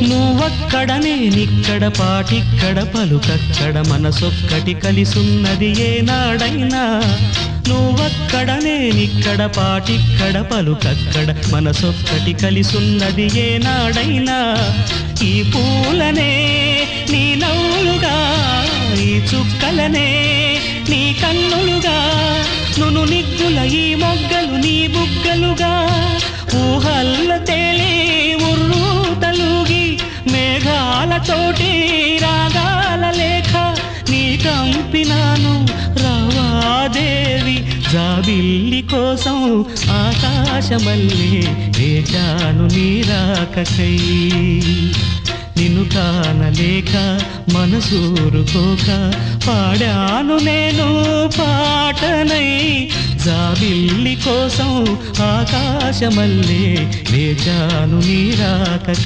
నువ్వక్కడ నేనిక్కడ పాటిక్కడ పలుకక్కడ మనసొక్కటి కలిసున్నది ఏనాడైనా నువ్వక్కడ నేనిక్కడ పాటిక్కడ పలుకక్కడ మనసొక్కటి కలిసున్నది ఏనాడైనా ఈ పూలనే నీ నవ్వులుగా ఈ చుక్కలనే నీ కన్నులుగా నును నిగ్గుల ఈ మొగ్గలు నీ బుగ్గలుగా ఊహల్ల తేలే ఉర్రూ తలుగి మేఘాలతోటి రాగాల లేఖ నీ కంపినాను రావాదేవి జాబిల్లి కోసం ఆకాశమల్లే వేచాను నీ రాకకై నిన్ను కానలేక మనసూరుకోక పాడాను నేను పాటనై జాబిల్లి కోసం ఆకాశమల్లే వేచాను నీ రాకకై